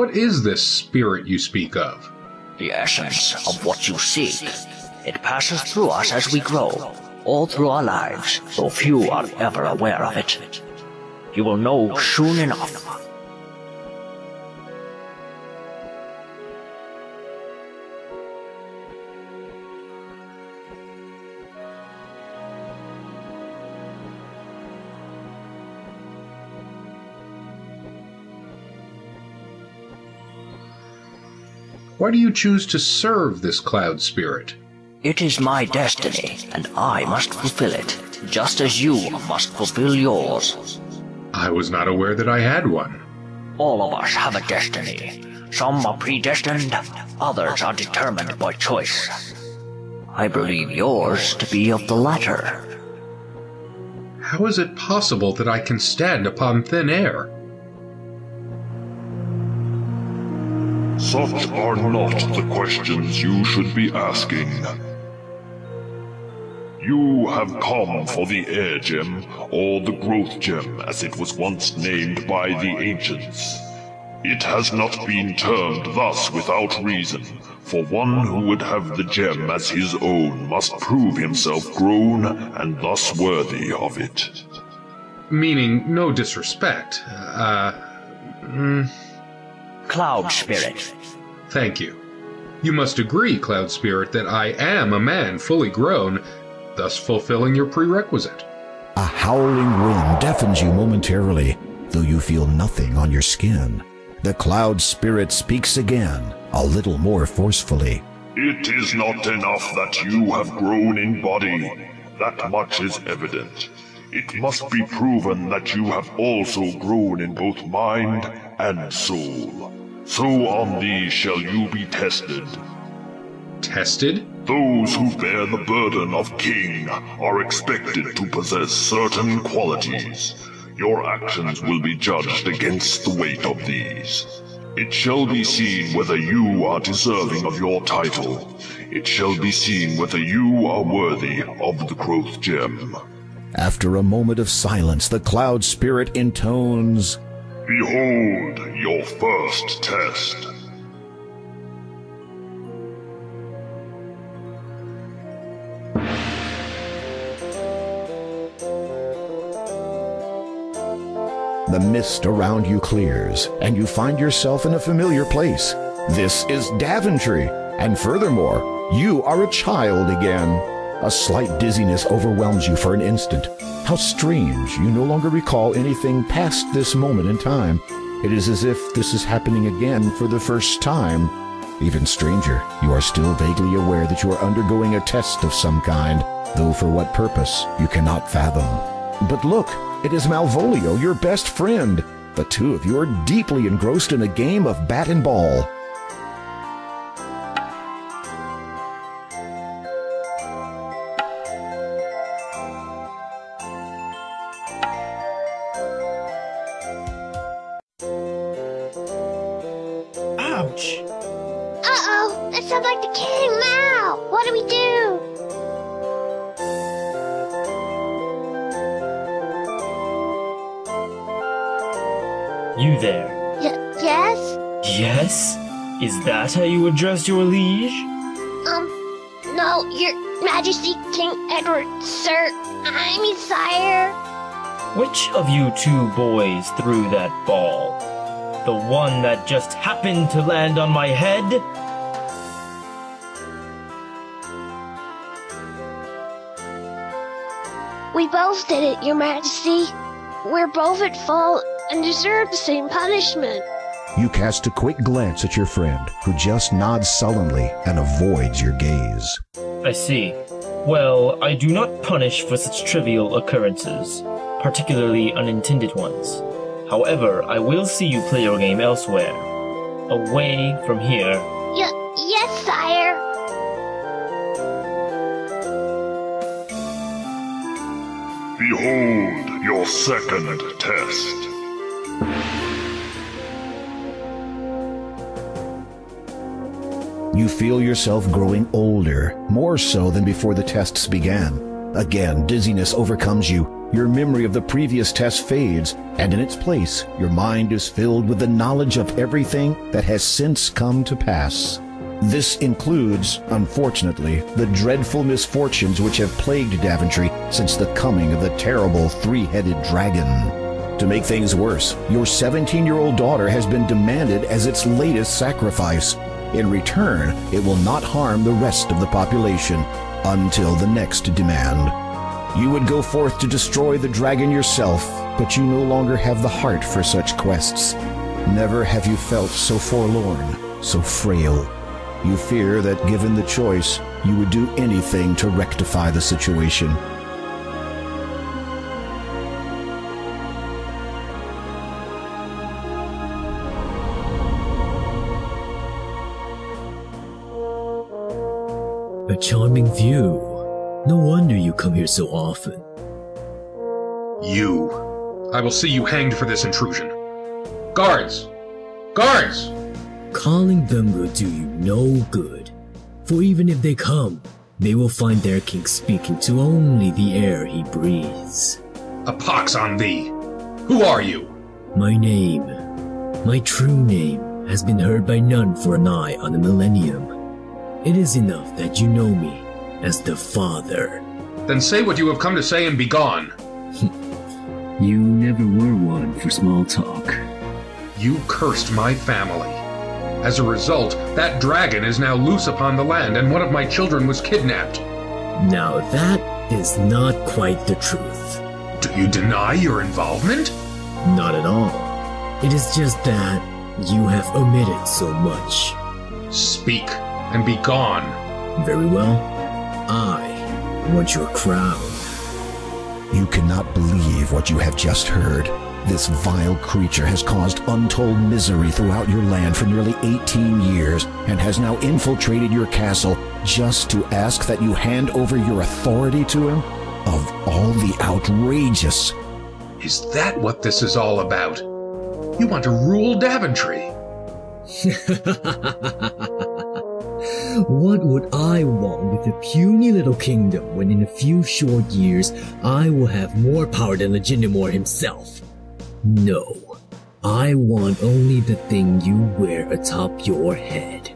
What is this spirit you speak of? The essence of what you seek. It passes through us as we grow, all through our lives, though few are ever aware of it. You will know soon enough. Why do you choose to serve this cloud spirit? It is my destiny, and I must fulfill it, just as you must fulfill yours. I was not aware that I had one. All of us have a destiny. Some are predestined, others are determined by choice. I believe yours to be of the latter. How is it possible that I can stand upon thin air? Such are not the questions you should be asking. You have come for the Air Gem, or the Growth Gem as it was once named by the ancients. It has not been termed thus without reason, for one who would have the gem as his own must prove himself grown and thus worthy of it. Meaning, no disrespect. Cloud Spirit. Thank you. You must agree, Cloud Spirit, that I am a man fully grown, thus fulfilling your prerequisite. A howling wind deafens you momentarily, though you feel nothing on your skin. The Cloud Spirit speaks again, a little more forcefully. It is not enough that you have grown in body. That much is evident. It must be proven that you have also grown in both mind and soul. So on these shall you be tested. Tested? Those who bear the burden of king are expected to possess certain qualities. Your actions will be judged against the weight of these. It shall be seen whether you are deserving of your title. It shall be seen whether you are worthy of the Growth Gem. After a moment of silence, the Cloud Spirit intones, Behold your first test. The mist around you clears, and you find yourself in a familiar place. This is Daventry, and furthermore, you are a child again. A slight dizziness overwhelms you for an instant. How strange, you no longer recall anything past this moment in time. It is as if this is happening again for the first time. Even stranger, you are still vaguely aware that you are undergoing a test of some kind, though for what purpose you cannot fathom. But look, it is Malvolio, your best friend. The two of you are deeply engrossed in a game of bat and ball. Ouch! Uh-oh! That sounds like the King Mal! What do we do? You there. Yes? Yes? Is that how you address your liege? No, Your Majesty, King Edward, sir. I mean, sire. Which of you two boys threw that ball? The one that just happened to land on my head? We both did it, Your Majesty. We're both at fault and deserve the same punishment. You cast a quick glance at your friend, who just nods sullenly and avoids your gaze. I see. Well, I do not punish for such trivial occurrences, particularly unintended ones. However, I will see you play your game elsewhere. Away from here. Yes, sire. Behold your second test. You feel yourself growing older, more so than before the tests began. Again, dizziness overcomes you, your memory of the previous test fades, and in its place, your mind is filled with the knowledge of everything that has since come to pass. This includes, unfortunately, the dreadful misfortunes which have plagued Daventry since the coming of the terrible three-headed dragon. To make things worse, your 17-year-old daughter has been demanded as its latest sacrifice. In return, it will not harm the rest of the population until the next demand. You would go forth to destroy the dragon yourself, but you no longer have the heart for such quests. Never have you felt so forlorn, so frail. You fear that given the choice, you would do anything to rectify the situation. A charming view. No wonder you come here so often. You. I will see you hanged for this intrusion. Guards! Guards! Calling them will do you no good. For even if they come, they will find their king speaking to only the air he breathes. A pox on thee! Who are you? My name, my true name, has been heard by none for nigh on a millennium. It is enough that you know me as the Father. Then say what you have come to say and be gone. You never were one for small talk. You cursed my family. As a result, that dragon is now loose upon the land, and one of my children was kidnapped. Now that is not quite the truth. Do you deny your involvement? Not at all. It is just that you have omitted so much. Speak, and be gone. Very well. I want your crown. You cannot believe what you have just heard. This vile creature has caused untold misery throughout your land for nearly 18 years and has now infiltrated your castle just to ask that you hand over your authority to him? Of all the outrageous... Is that what this is all about? You want to rule Daventry? What would I want with a puny little kingdom when in a few short years I will have more power than Legitimor himself? No, I want only the thing you wear atop your head.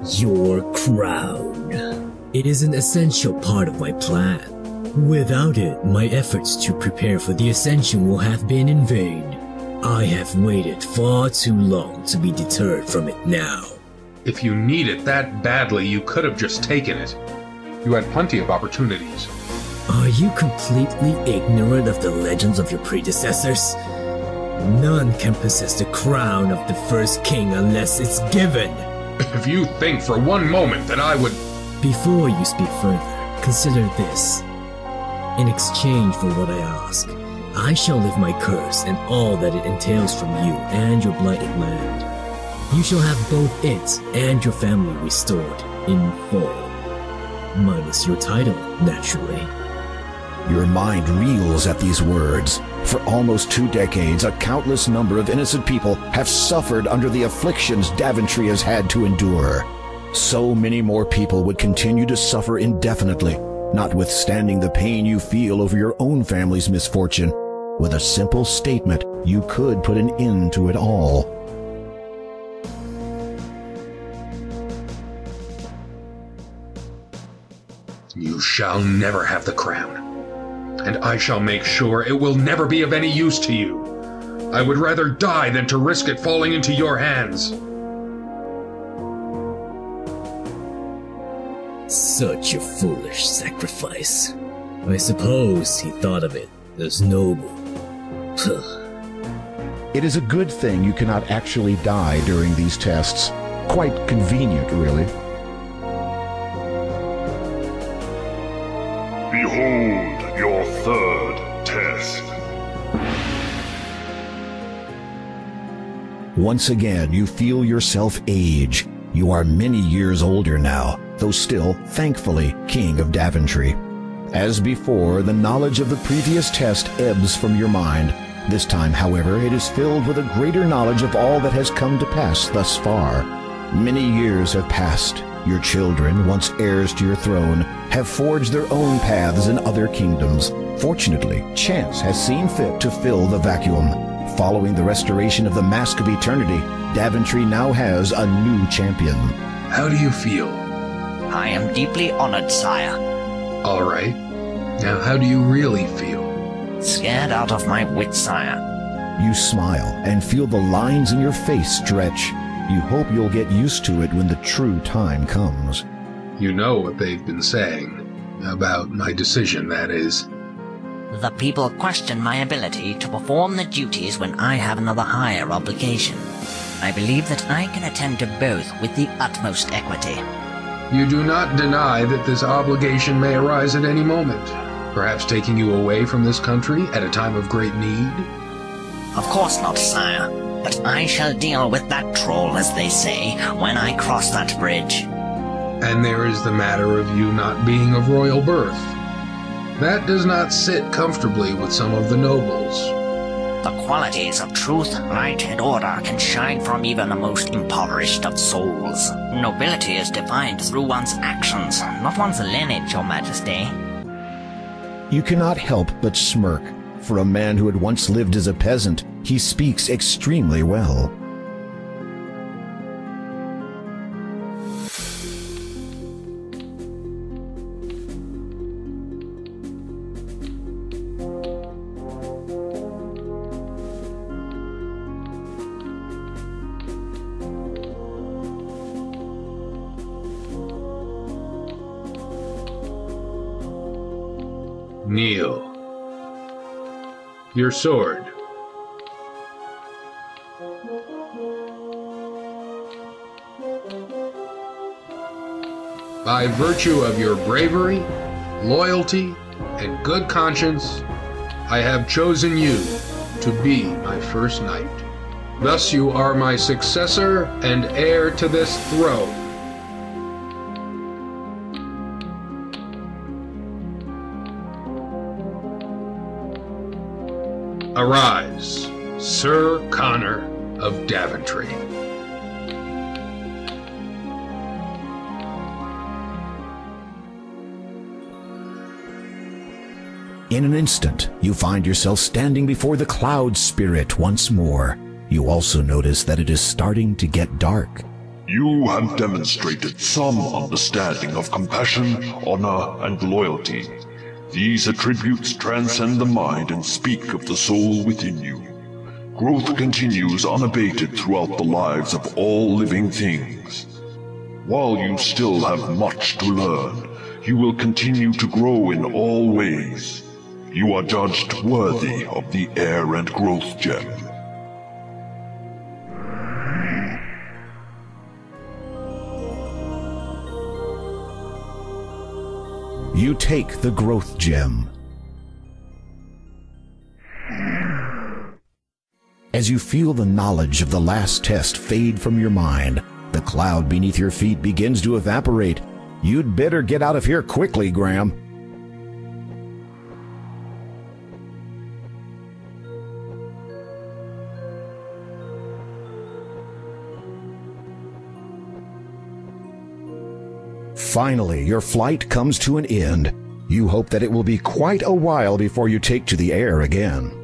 Your crown. It is an essential part of my plan. Without it, my efforts to prepare for the ascension will have been in vain. I have waited far too long to be deterred from it now. If you need it that badly, you could have just taken it. You had plenty of opportunities. Are you completely ignorant of the legends of your predecessors? None can possess the crown of the first king unless it's given. If you think for one moment that I would... Before you speak further, consider this. In exchange for what I ask, I shall lift my curse and all that it entails from you and your blighted land. You shall have both it and your family restored in full. Minus your title, naturally. Your mind reels at these words. For almost 2 decades, a countless number of innocent people have suffered under the afflictions Daventry has had to endure. So many more people would continue to suffer indefinitely, notwithstanding the pain you feel over your own family's misfortune. With a simple statement, you could put an end to it all. You shall never have the crown, and I shall make sure it will never be of any use to you. I would rather die than to risk it falling into your hands. Such a foolish sacrifice. I suppose he thought of it as noble. It is a good thing you cannot actually die during these tests. Quite convenient, really. Behold your third test. Once again, you feel yourself age. You are many years older now, though still, thankfully, king of Daventry. As before, the knowledge of the previous test ebbs from your mind. This time, however, it is filled with a greater knowledge of all that has come to pass thus far. Many years have passed. Your children, once heirs to your throne, have forged their own paths in other kingdoms, Fortunately, chance has seen fit to fill the vacuum. Following the restoration of the Mask of Eternity, Daventry now has a new champion. How do you feel? I am deeply honored, sire. All right. Now, how do you really feel? Scared out of my wits, sire. You smile and feel the lines in your face stretch. You hope you'll get used to it when the true time comes. You know what they've been saying. About my decision, that is. The people question my ability to perform the duties when I have another higher obligation. I believe that I can attend to both with the utmost equity. You do not deny that this obligation may arise at any moment, perhaps taking you away from this country at a time of great need? Of course not, sire, but I shall deal with that troll, as they say, when I cross that bridge. And there is the matter of you not being of royal birth. That does not sit comfortably with some of the nobles. The qualities of truth, right, and order can shine from even the most impoverished of souls. Nobility is defined through one's actions, not one's lineage, Your Majesty. You cannot help but smirk. For a man who had once lived as a peasant, he speaks extremely well. Kneel. Your sword. By virtue of your bravery, loyalty, and good conscience, I have chosen you to be my first knight. Thus you are my successor and heir to this throne. Arise, Sir Connor of Daventry. In an instant, you find yourself standing before the Cloud Spirit once more. You also notice that it is starting to get dark. You have demonstrated some understanding of compassion, honor, and loyalty. These attributes transcend the mind and speak of the soul within you. Growth continues unabated throughout the lives of all living things. While you still have much to learn, you will continue to grow in all ways. You are judged worthy of the Heir and Growth Gem. You take the Growth Gem. As you feel the knowledge of the last test fade from your mind, the cloud beneath your feet begins to evaporate. You'd better get out of here quickly, Graham. Finally, your flight comes to an end. You hope that it will be quite a while before you take to the air again.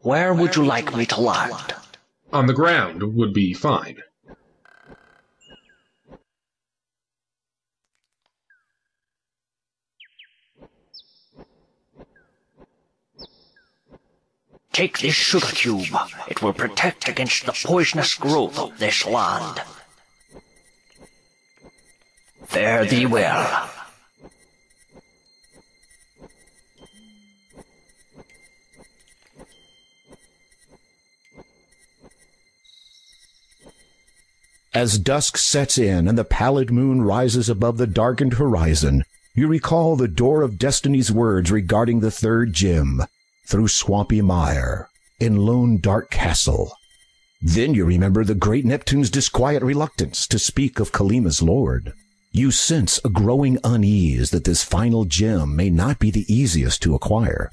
Where would you like me to land? On the ground would be fine. Take this sugar cube. It will protect against the poisonous growth of this land. Fare thee well. As dusk sets in and the pallid moon rises above the darkened horizon, you recall the Door of Destiny's words regarding the third gem, through swampy mire, in lone dark castle. Then you remember the great Neptune's disquiet reluctance to speak of Kalima's lord. You sense a growing unease that this final gem may not be the easiest to acquire.